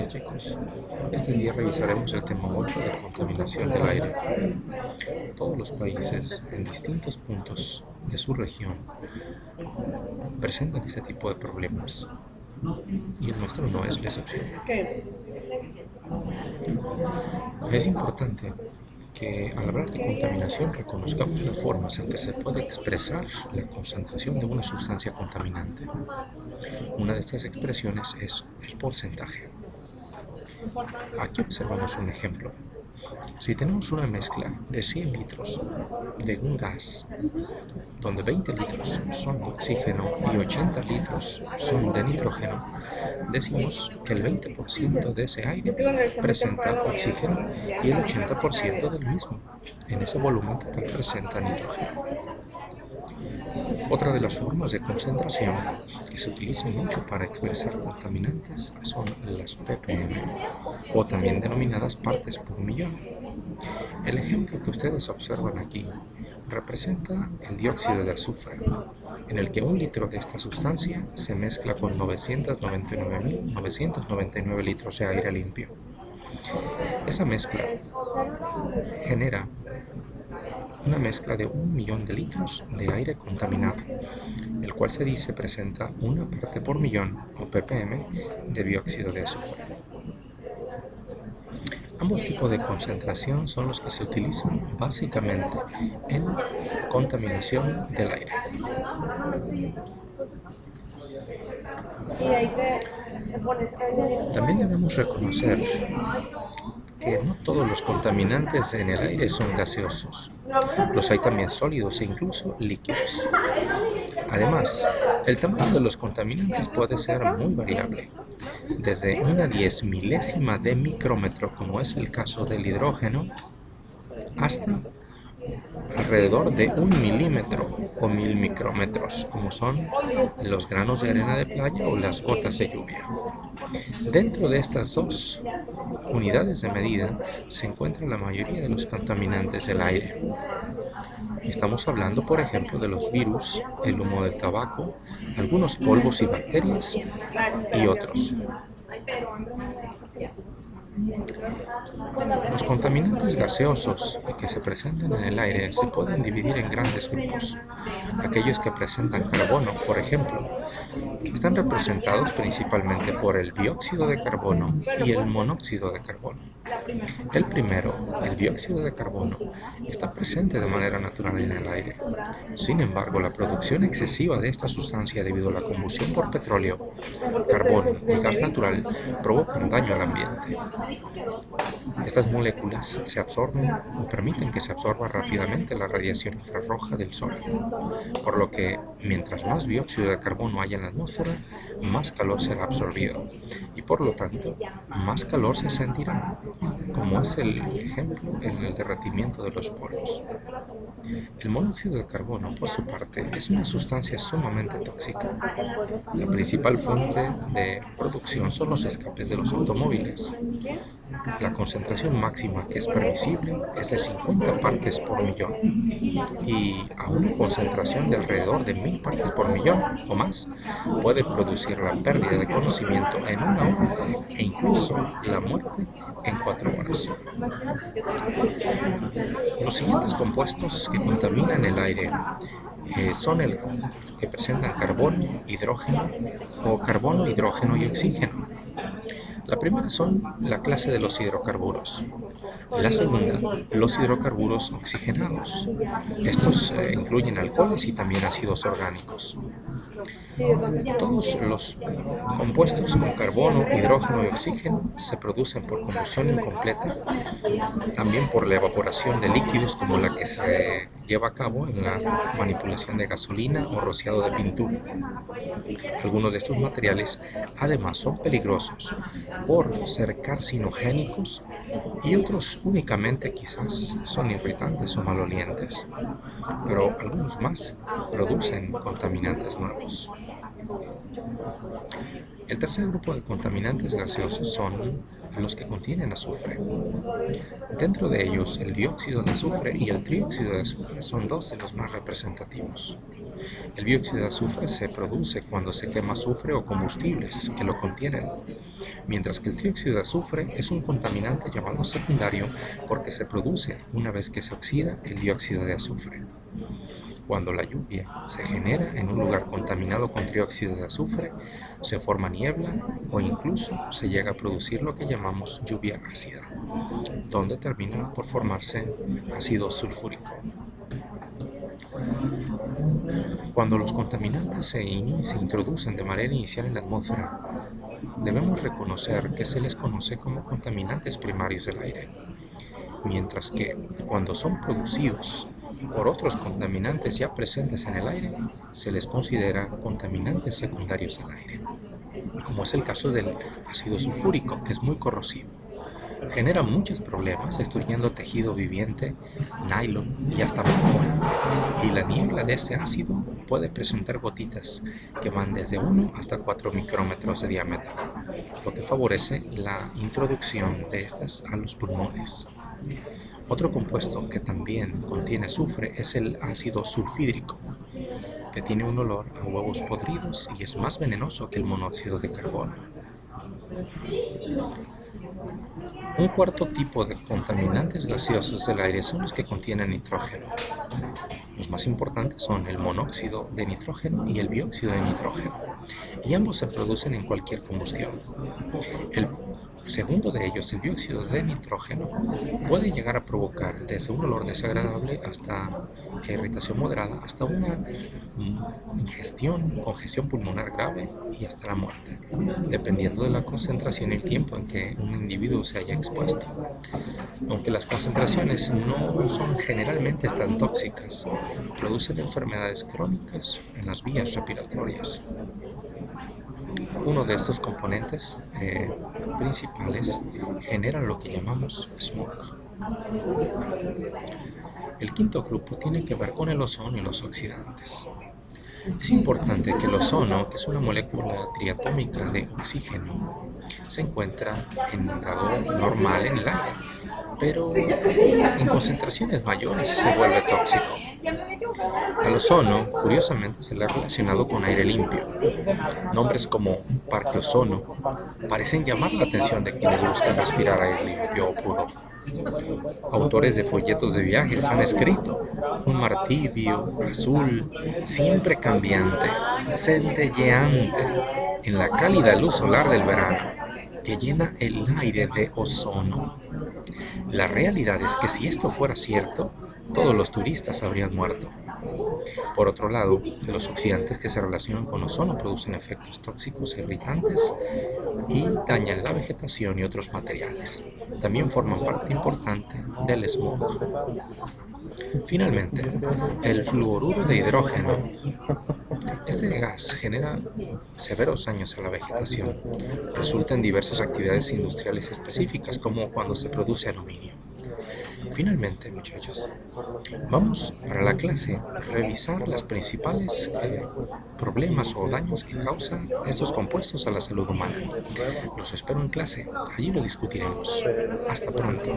días, chicos. Este día revisaremos el tema 8 de la contaminación del aire. Todos los países en distintos puntos de su región presentan este tipo de problemas y el nuestro no es la excepción. Es importante que al hablar de contaminación reconozcamos las formas en que se puede expresar la concentración de una sustancia contaminante. Una de estas expresiones es el porcentaje. Aquí observamos un ejemplo. Si tenemos una mezcla de 100 litros de un gas, donde 20 litros son de oxígeno y 80 litros son de nitrógeno, decimos que el 20% de ese aire presenta oxígeno y el 80% del mismo. En ese volumen total presenta nitrógeno. Otra de las formas de concentración que se utilizan mucho para expresar contaminantes son las ppm, o también denominadas partes por millón. El ejemplo que ustedes observan aquí representa el dióxido de azufre, en el que un litro de esta sustancia se mezcla con 999.999 litros de aire limpio. Esa mezcla genera una mezcla de 1.000.000 de litros de aire contaminado, el cual se dice presenta una parte por millón, o ppm, de dióxido de azufre. Ambos tipos de concentración son los que se utilizan básicamente en contaminación del aire. También debemos reconocer que no todos los contaminantes en el aire son gaseosos. Los hay también sólidos e incluso líquidos. Además, el tamaño de los contaminantes puede ser muy variable, desde una 10.000ª de micrómetro, como es el caso del hidrógeno, hasta alrededor de 1 milímetro o 1.000 micrómetros, como son los granos de arena de playa o las gotas de lluvia. Dentro de estas dos unidades de medida se encuentra la mayoría de los contaminantes del aire. Estamos hablando, por ejemplo, de los virus, el humo del tabaco, algunos polvos y bacterias y otros. Los contaminantes gaseosos que se presentan en el aire se pueden dividir en grandes grupos. Aquellos que presentan carbono, por ejemplo, están representados principalmente por el dióxido de carbono y el monóxido de carbono. El primero, el dióxido de carbono, está presente de manera natural en el aire. Sin embargo, la producción excesiva de esta sustancia debido a la combustión por petróleo, carbón y gas natural provocan daño al ambiente. Estas moléculas se absorben o permiten que se absorba rápidamente la radiación infrarroja del sol, por lo que mientras más dióxido de carbono haya en la atmósfera, más calor será absorbido y por lo tanto más calor se sentirá, como es el ejemplo en el derretimiento de los polos. El monóxido de carbono, por su parte, es una sustancia sumamente tóxica. La principal fuente de producción son los escapes de los automóviles. La concentración máxima que es permisible es de 50 partes por millón y a una concentración de alrededor de 1.000 partes por millón o más puede producir la pérdida de conocimiento en 1 hora e incluso la muerte en 4 horas. Los siguientes compuestos que contaminan el aire son el que presentan carbono, hidrógeno o carbono, hidrógeno y oxígeno. La primera son la clase de los hidrocarburos. La segunda, los hidrocarburos oxigenados. Estos incluyen alcoholes y también ácidos orgánicos. Todos los compuestos con carbono, hidrógeno y oxígeno se producen por combustión incompleta, también por la evaporación de líquidos como la que se lleva a cabo en la manipulación de gasolina o rociado de pintura. Algunos de estos materiales además son peligrosos por ser carcinogénicos y otros únicamente quizás son irritantes o malolientes, pero algunos más producen contaminantes nuevos. El tercer grupo de contaminantes gaseosos son los que contienen azufre. Dentro de ellos, el dióxido de azufre y el trióxido de azufre son dos de los más representativos. El dióxido de azufre se produce cuando se quema azufre o combustibles que lo contienen, mientras que el trióxido de azufre es un contaminante llamado secundario porque se produce una vez que se oxida el dióxido de azufre. Cuando la lluvia se genera en un lugar contaminado con trióxido de azufre, se forma niebla o incluso se llega a producir lo que llamamos lluvia ácida, donde termina por formarse ácido sulfúrico. Cuando los contaminantes se introducen de manera inicial en la atmósfera, debemos reconocer que se les conoce como contaminantes primarios del aire, mientras que cuando son producidos por otros contaminantes ya presentes en el aire, se les considera contaminantes secundarios del aire, como es el caso del ácido sulfúrico, que es muy corrosivo. Genera muchos problemas destruyendo tejido viviente, nylon y hasta pulmón. Y la niebla de ese ácido puede presentar gotitas que van desde 1 hasta 4 micrómetros de diámetro, lo que favorece la introducción de estas a los pulmones. Otro compuesto que también contiene azufre es el ácido sulfídrico, que tiene un olor a huevos podridos y es más venenoso que el monóxido de carbono. Un cuarto tipo de contaminantes gaseosos del aire son los que contienen nitrógeno. Los más importantes son el monóxido de nitrógeno y el dióxido de nitrógeno, y ambos se producen en cualquier combustión. El segundo de ellos, el dióxido de nitrógeno, puede llegar a provocar desde un olor desagradable hasta irritación moderada, hasta una congestión pulmonar grave y hasta la muerte, dependiendo de la concentración y el tiempo en que un individuo se haya expuesto. Aunque las concentraciones no son generalmente tan tóxicas, producen enfermedades crónicas en las vías respiratorias. Uno de estos componentes principales genera lo que llamamos smog. El quinto grupo tiene que ver con el ozono y los oxidantes. Es importante que el ozono, que es una molécula triatómica de oxígeno, se encuentra en grado normal en el aire, pero en concentraciones mayores se vuelve tóxico. Al ozono, curiosamente, se le ha relacionado con aire limpio. Nombres como parque ozono parecen llamar la atención de quienes buscan respirar aire limpio o puro. Autores de folletos de viajes han escrito: un mar tibio, azul, siempre cambiante, centelleante, en la cálida luz solar del verano, que llena el aire de ozono. La realidad es que si esto fuera cierto, todos los turistas habrían muerto. Por otro lado, los oxidantes que se relacionan con ozono producen efectos tóxicos e irritantes y dañan la vegetación y otros materiales. También forman parte importante del smog. Finalmente, el fluoruro de hidrógeno. Este gas genera severos daños a la vegetación. Resulta en diversas actividades industriales específicas, como cuando se produce aluminio. Finalmente, muchachos, vamos para la clase a revisar los principales problemas o daños que causan estos compuestos a la salud humana. Los espero en clase, allí lo discutiremos. Hasta pronto.